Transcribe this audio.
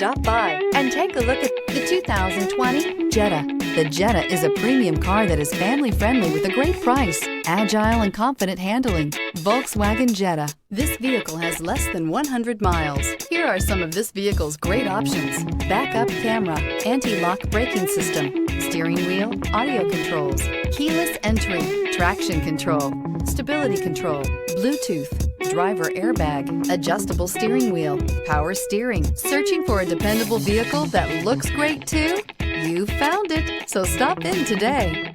Stop by and take a look at the 2020 Jetta. The Jetta is a premium car that is family-friendly with a great price, agile and confident handling. Volkswagen Jetta. This vehicle has less than 100 miles. Here are some of this vehicle's great options: backup camera, anti-lock braking system, steering wheel audio controls, keyless entry, traction control, stability control, Bluetooth, driver airbag, adjustable steering wheel, power steering. Searching for a dependable vehicle that looks great too? You found it, so stop in today.